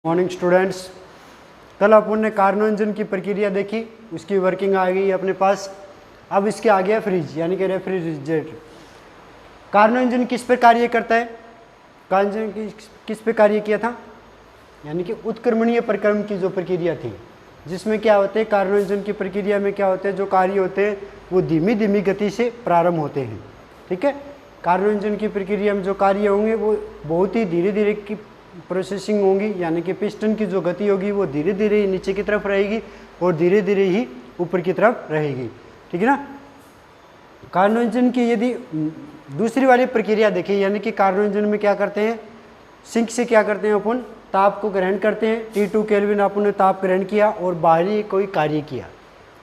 Morning students. कल अपन ने Karnaugh engine की प्रक्रिया देखी, उसकी वर्किंग आ गई अपने पास। अब इसके आ गया फ्रिज यानी कि रेफ्रिजरेटर। कार्नो इंजन किस पर कार्य करता है? कार्नो इंजन किस पे कार्य किया था? यानी कि उत्क्रमणीय प्रक्रम की जो प्रक्रिया थी, जिसमें क्या होते हैं, कार्नो इंजन की प्रक्रिया में क्या होते हैं, जो कार्य होते हैं वो धीमी धीमी गति से प्रारंभ होते हैं। ठीक है, कार्नो इंजन की प्रक्रिया में जो कार्य होंगे वो बहुत ही धीरे धीरे की प्रोसेसिंग होंगी, यानी कि पिस्टन की जो गति होगी वो धीरे धीरे ही नीचे की तरफ रहेगी और धीरे धीरे ही ऊपर की तरफ रहेगी। ठीक है ना। कार्नो इंजन की यदि दूसरी वाली प्रक्रिया देखिए, यानी कि कार्नो इंजन में क्या करते हैं, सिंक से क्या करते हैं, अपन ताप को ग्रहण करते हैं। T2 केल्विन अपन ने ताप ग्रहण किया और बाहरी कोई कार्य किया।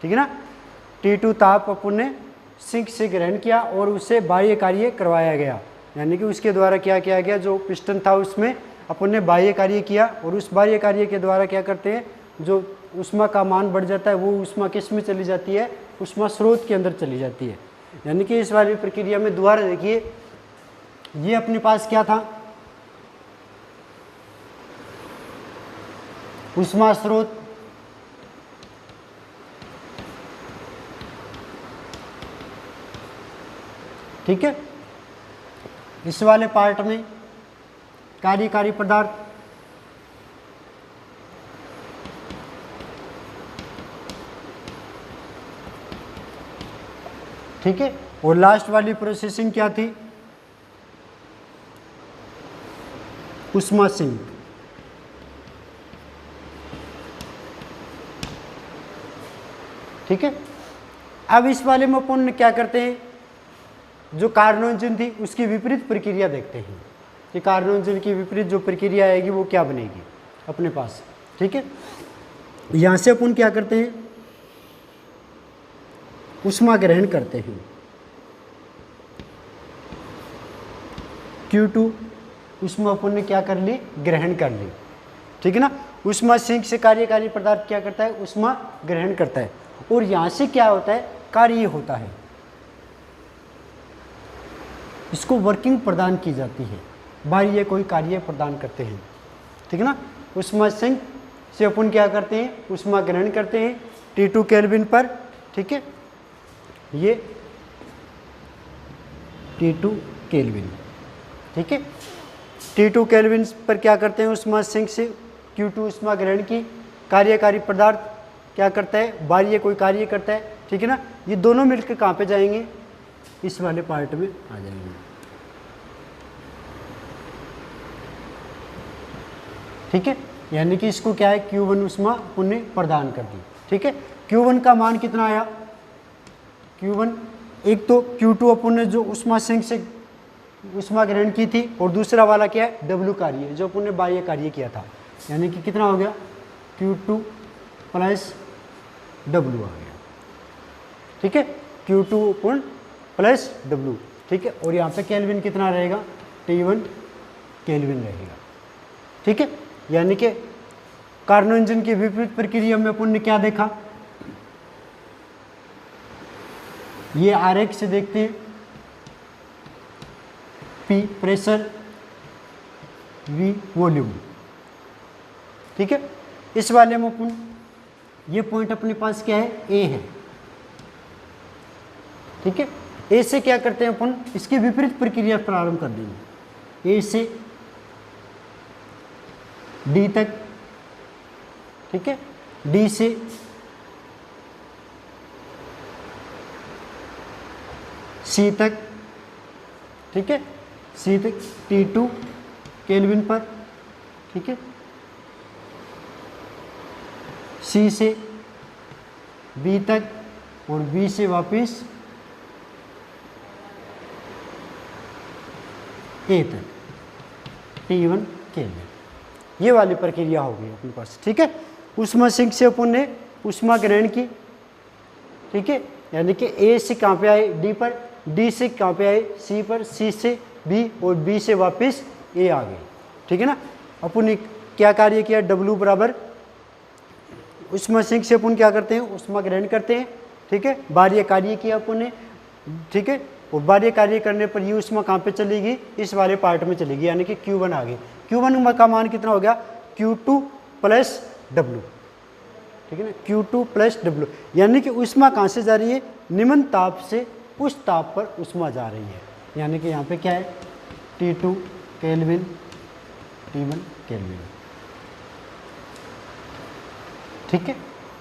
ठीक है ना। T2 ताप अपन ने सिंक से ग्रहण किया और उससे बाह्य कार्य करवाया गया, यानी कि उसके द्वारा क्या किया गया, जो पिस्टन था उसमें अपन ने बाह्य कार्य किया और उस बाह्य कार्य के द्वारा क्या करते हैं, जो ऊष्मा का मान बढ़ जाता है वो ऊष्मा किस में चली जाती है, ऊष्मा स्रोत के अंदर चली जाती है। यानी कि इस वाली प्रक्रिया में दोबारा देखिए, ये अपने पास क्या था, ऊष्मा स्रोत। ठीक है, इस वाले पार्ट में कार्यकारी पदार्थ, ठीक है, और लास्ट वाली प्रोसेसिंग क्या थी, ऊष्मा सिंक। ठीक है, अब इस वाले में अपन क्या करते हैं, जो कार्नो इंजन थी उसकी विपरीत प्रक्रिया देखते हैं कि कार्नो इंजन की विपरीत जो प्रक्रिया आएगी वो क्या बनेगी अपने पास। ठीक है, यहाँ से अपन क्या करते हैं, ऊष्मा ग्रहण करते हैं। Q2 ऊष्मा अपन ने क्या कर ली, ग्रहण कर ली। ठीक है ना। ऊष्मा सिंक से कार्यकारी पदार्थ क्या करता है, ऊष्मा ग्रहण करता है और यहाँ से क्या होता है, कार्य होता है, इसको वर्किंग प्रदान की जाती है, बाह्य कोई कार्य प्रदान करते हैं। ठीक है ना। ऊष्मा सिंक से अपन क्या करते हैं, ऊष्मा ग्रहण करते हैं T2 केल्विन पर। ठीक है, ये T2 केल्विन। ठीक है, T2 केल्विन पर क्या करते हैं, ऊष्मा सिंक से Q2 ऊष्मा ग्रहण की, कार्यकारी पदार्थ क्या करता है, बाह्य कोई कार्य करता है। ठीक है ना। ये दोनों मिलकर कहाँ पे जाएंगे, इस वाले पार्ट में आ जाएंगे। ठीक है, यानी कि इसको क्या है, Q1 ऊष्मा पुण्य प्रदान कर दी। ठीक है, Q1 का मान कितना आया, Q1 एक तो Q2 अपन ने जो ऊष्मा सिंक से ऊष्मा ग्रहण की थी और दूसरा वाला क्या है, W कार्य जो अपन ने बाह्य कार्य किया था, यानी कि कितना हो गया, Q2 प्लस W आ गया। ठीक है, Q2 अपन प्लस W। ठीक है, और यहाँ पे केल्विन कितना रहेगा, T1 केल्विन रहेगा। ठीक है, यानी कि कार्नो इंजन की विपरीत प्रक्रिया में अपन ने क्या देखा, ये आरेख से देखते हैं, P प्रेशर, V वॉल्यूम। ठीक है, इस वाले में अपन ये पॉइंट अपने पास क्या है, A है। ठीक है, A से क्या करते हैं अपन, इसकी विपरीत प्रक्रिया प्रारंभ कर देंगे, A से D तक। ठीक है, D से C तक। ठीक है, C तक T2 केल्विन पर। ठीक है, C से B तक और B से वापस A तक, T1 केल्विन। ये वाली प्रक्रिया हो गई अपने पास। ठीक है, ऊष्मा सिंक से अपन ने ऊष्मा ग्रहण की। ठीक है, यानी कि A से कहाँ पे आए, D पर, D से कहाँ पे आए, C पर, C से B और B से वापस A आ गए। ठीक है ना। अपन ने क्या कार्य किया, W बराबर ऊष्मा सिंक से अपन क्या करते हैं, ऊष्मा ग्रहण करते हैं। ठीक है, बाह्य कार्य किया अपन ने। ठीक है, और बाह्य कार्य करने पर ये ऊष्मा कहाँ पे चलेगी, इस वाले पार्ट में चलेगी, यानी कि Q1 आ गई। Q1 का मान कितना हो गया, Q2 प्लस W, ठीक है ना, Q2 प्लस W, यानी कि ऊष्मा कहाँ से जा रही है, निम्न ताप से उस ताप पर ऊष्मा जा रही है, यानी कि यहाँ पे क्या है, T2 केल्विन T1 केल्विन, ठीक है,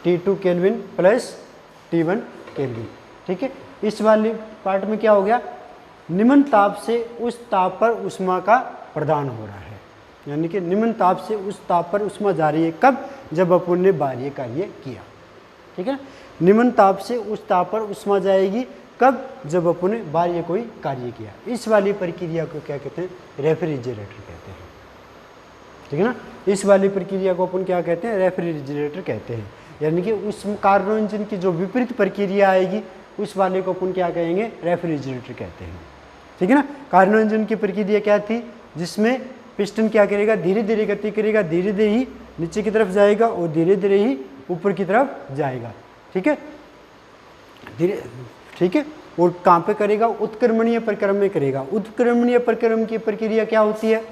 T2 kelvin plus T1 kelvin, ठीक है। इस वाली पार्ट में क्या हो गया, निम्न ताप से उस ताप पर ऊष्मा का प्रदान हो रहा है, यानी कि निम्न ताप से उस ताप पर ऊष्मा जा रही है, कब, जब अपन ने बाह्य कार्य किया, ठीक है। निम्न ताप से उस ताप पर ऊष्मा जाएगी कब, जब अपन ने बाह्य कोई कार्य किया। इस वाली प्रक्रिया को क्या कहते हैं, रेफ्रिजरेटर कहते हैं, ठीक है ना। इस वाली प्रक्रिया को अपन क्या कहते हैं, रेफ्रिजरेटर कहते हैं, यानी कि उस कार्नो इंजन की जो विपरीत प्रक्रिया आएगी उस वाले को अपन क्या कहेंगे, रेफ्रिजरेटर कहते हैं, ठीक है ना। कार्नो इंजन की प्रक्रिया क्या थी, जिसमें पिस्टन क्या करेगा, धीरे धीरे गति करेगा, धीरे धीरे ही नीचे की तरफ जाएगा और धीरे धीरे ही ऊपर की तरफ जाएगा, ठीक है, धीरे, ठीक है। और कहाँ पे करेगा, उत्क्रमणीय प्रक्रम में करेगा। उत्क्रमणीय प्रक्रम की प्रक्रिया क्या होती है,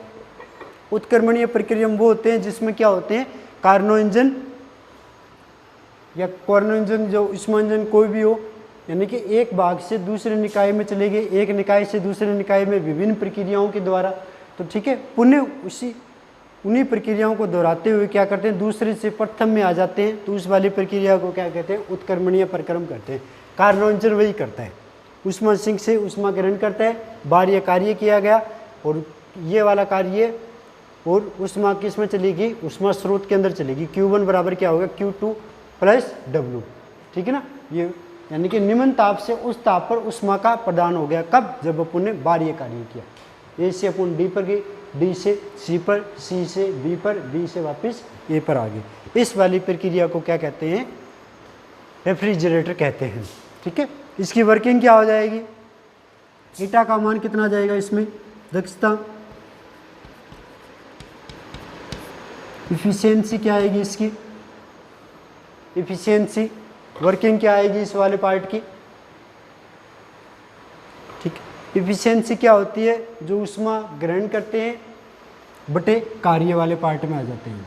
उत्क्रमणीय प्रक्रिया वो होते हैं जिसमें क्या होते हैं, कार्नो इंजन या कार्नो इंजन, जो ऊष्मा इंजन कोई भी हो, यानी कि एक भाग से दूसरे निकाय में चले गए, एक निकाय से दूसरे निकाय में विभिन्न प्रक्रियाओं के द्वारा, तो ठीक है, पुनः उन्हीं प्रक्रियाओं को दोहराते हुए क्या करते हैं, दूसरे से प्रथम में आ जाते हैं, तो उस वाली प्रक्रिया को क्या कहते हैं, उत्क्रमणीय प्रक्रम करते हैं। कार्नो इंजन वही करता है, ऊष्मा सिंक से ऊष्मा ग्रहण करता है, बाह्य कार्य किया गया और ये वाला कार्य, और ऊष्मा किस में चलेगी, ऊष्मा स्रोत के अंदर चलेगी। Q1 बराबर क्या होगा, Q2 प्लस W, ठीक है ना। ये यानी कि निम्न ताप से उस ताप पर ऊष्मा का प्रदान हो गया, कब, जब अपन ने बाह्य कार्य किया। A से अपन D पर गई, D से C पर, C से B पर, B से वापस A पर आ गए। इस वाली प्रक्रिया को क्या कहते हैं, रेफ्रिजरेटर कहते हैं, ठीक है। इसकी वर्किंग क्या हो जाएगी, ईटा का मान कितना आ जाएगा इसमें, दक्षता, इफिशियंसी क्या आएगी इसकी, इफिशियंसी, वर्किंग क्या आएगी इस वाले पार्ट की, ठीक है। इफिशियंसी क्या होती है, जो ऊष्मा ग्रहण करते हैं बटे कार्य वाले पार्ट में आ जाते हैं,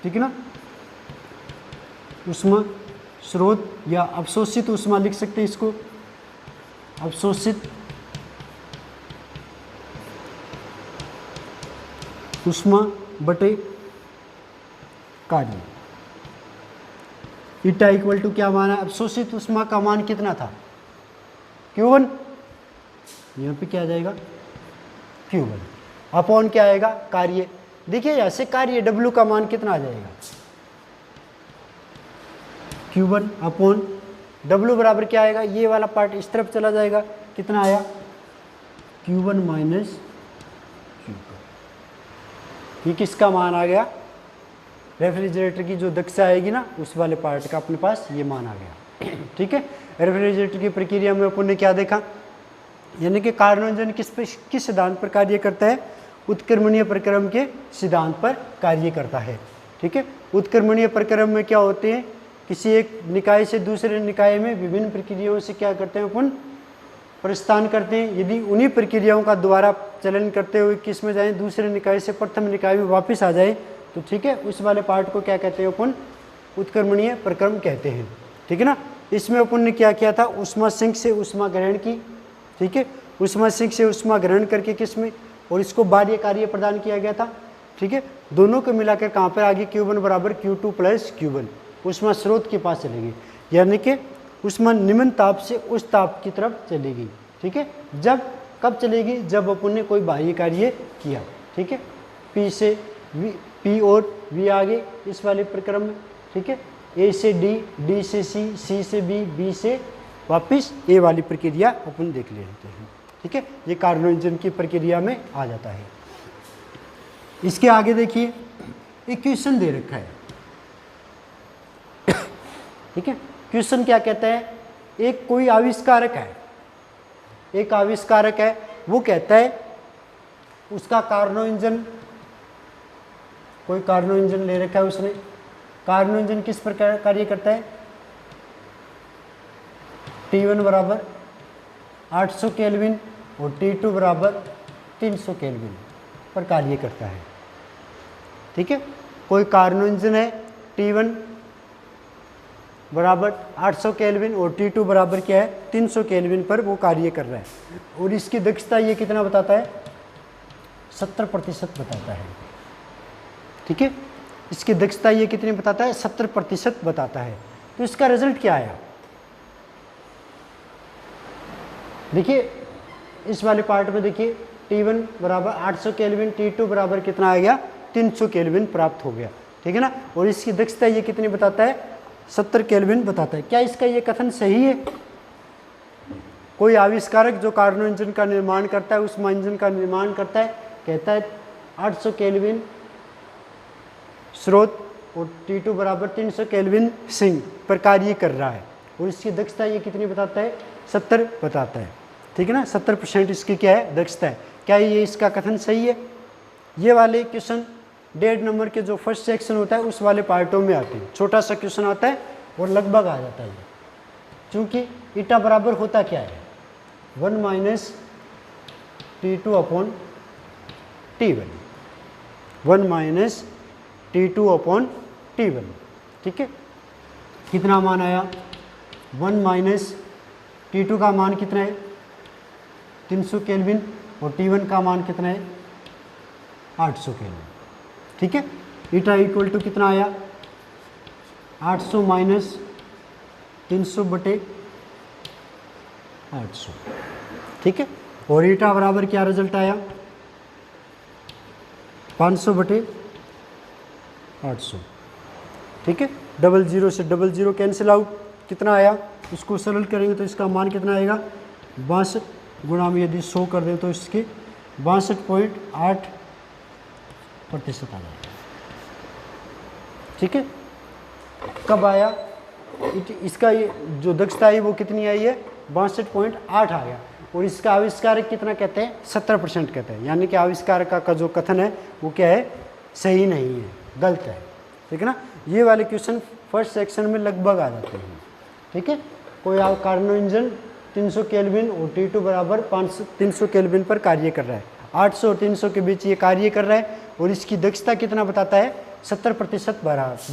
ठीक है ना। ऊष्मा स्रोत या अवशोषित ऊष्मा लिख सकते हैं इसको, अवशोषित ऊष्मा बटे कार्य। ईटा इक्वल टू क्या माना, अवशोषित ऊष्मा का मान कितना था, Q1, यहाँ पे क्या आ जाएगा, Q1 अपॉन क्या आएगा, कार्य। देखिए यहाँ से कार्य W का मान कितना आ जाएगा, Q1 अपॉन W बराबर क्या आएगा, ये वाला पार्ट इस तरफ चला जाएगा, कितना आया, Q1 माइनस Q2। ये किसका मान आ गया, रेफ्रिजरेटर की जो दक्षता आएगी ना, उस वाले पार्ट का अपने पास ये मान आ गया, ठीक है। रेफ्रिजरेटर की प्रक्रिया में अपन ने क्या देखा, यानी कि कार्नो इंजन किस सिद्धांत पर कार्य करता है, उत्क्रमणीय प्रक्रम के सिद्धांत पर कार्य करता है, ठीक है। उत्क्रमणीय प्रक्रम में क्या होते हैं, किसी एक निकाय से दूसरे निकाय में विभिन्न प्रक्रियाओं से क्या करते हैं अपन, प्रस्थान करते हैं। यदि उन्हीं प्रक्रियाओं का द्वारा चलन करते हुए किस में जाएं, दूसरे निकाय से प्रथम निकाय में वापस आ जाए, तो ठीक है, उस वाले पार्ट को क्या कहते हैं अपन, उत्क्रमणीय प्रक्रम कहते हैं, ठीक है ना। इसमें अपन ने क्या किया था, ऊष्मा सिंक से ऊष्मा ग्रहण की, ठीक है, ऊष्मा सिंक से ऊष्मा ग्रहण करके किस में, और इसको बाह्य कार्य प्रदान किया गया था, ठीक है। दोनों को मिलाकर कहाँ पर आ गई, Q1 बराबर Q2 प्लस Q1, ऊष्मा स्रोत के पास चलेगी, यानी कि ऊष्मा निम्न ताप से उस ताप की तरफ चलेगी, ठीक है। जब कब चलेगी, जब अपन ने कोई बाह्य कार्य किया, ठीक है। P से P और V आगे इस वाले प्रक्रम में, ठीक है। A से D, D से C, C से B, B से वापस A वाली प्रक्रिया अपन देख लेते हैं, ठीक है। ये कार्नो इंजन की प्रक्रिया में आ जाता है। इसके आगे देखिए, इक्वेशन दे रखा है, ठीक है। क्वेश्चन क्या कहता है, एक कोई आविष्कारक है, एक आविष्कारक है, वो कहता है उसका कार्नो इंजन, कोई कार्नो इंजन ले रखा है उसने, कार्नो इंजन किस प्रकार कार्य करता है, T1 बराबर 800 केल्विन और T2 बराबर 300 केल्विन पर कार्य करता है, ठीक है, कोई कार्नो इंजन है, T1 बराबर 800 केल्विन और T2 बराबर क्या है 300 केल्विन पर वो कार्य कर रहा है और इसकी दक्षता ये कितना बताता है 70% बताता है। ठीक है, इसकी दक्षता ये कितनी बताता है 70% बताता है। तो इसका रिजल्ट क्या आया, देखिए इस वाले पार्ट में देखिए T1 बराबर 800 केल्विन, T2 बराबर कितना आ गया 300 केल्विन प्राप्त हो गया। ठीक है ना, और इसकी दक्षता ये कितनी बताता है 70 केल्विन बताता है। क्या इसका ये कथन सही है? कोई आविष्कारक जो कार्नो इंजन का निर्माण करता है, उस इंजन का निर्माण करता है, कहता है 800 केल्विन स्रोत और T2 बराबर 300 केल्विन सिंक पर कार्य कर रहा है और इसकी दक्षता ये कितनी बताता है 70 बताता है। ठीक है ना, 70% इसकी क्या है दक्षता है। क्या ये इसका कथन सही है? ये वाले क्वेश्चन 1.5 नंबर के जो फर्स्ट सेक्शन होता है उस वाले पार्टों में आते हैं। छोटा सा क्वेश्चन आता है और लगभग आ जाता है, क्योंकि ईटा बराबर होता क्या है 1 minus T2 upon T1, 1 minus T2 upon T1। ठीक है, कितना मान आया 1 माइनस T2 का मान कितना है 300 केल्विन और T1 का मान कितना है 800 केल्विन। ठीक है, ईटा इक्वल टू कितना आया 800 माइनस 300 बटे 800। ठीक है, और ईटा बराबर क्या रिजल्ट आया 500 बटे 800। ठीक है, 00 से 00 कैंसिल आउट, कितना आया इसको सरल करेंगे तो इसका मान कितना आएगा 62 गुणा में यदि 100 कर दें तो इसके 62.8% आ जाएगा। ठीक है, कब आया इसका ये जो दक्षता है वो कितनी आई है 62.8 आ गया और इसका आविष्कारक कितना कहते हैं 70% कहते हैं, यानी कि आविष्कारक का जो कथन है वो क्या है सही नहीं है, गलत है। ठीक है ना, ये वाले क्वेश्चन फर्स्ट सेक्शन में लगभग आ जाते हैं। ठीक है, कोई कार्नो इंजन 300 केल्विन और T2 बराबर 300 केल्विन पर कार्य कर रहा है, 800 और 300 के बीच ये कार्य कर रहा है और इसकी दक्षता कितना बताता है 70%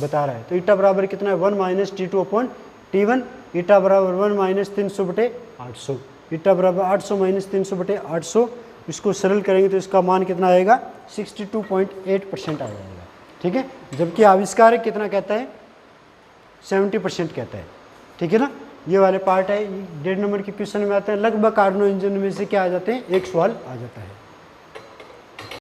बता रहा है। तो ईटा बराबर कितना है 1 माइनस T2 अपॉन T1, ईटा बराबर 1 माइनस 300 बटे 800, ईटा बराबर 800 माइनस 300 बटे 800। इसको सरल करेंगे तो इसका मान कितना आएगा 62.8% आ जाएगा। ठीक है, जबकि आविष्कारक कितना कहता है 70% कहता है। ठीक है ना, ये वाले पार्ट है 1.5 नंबर के क्वेश्चन में आते हैं, लगभग कार्नो इंजन में से क्या आ जाते हैं एक सवाल आ जाता है।